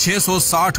660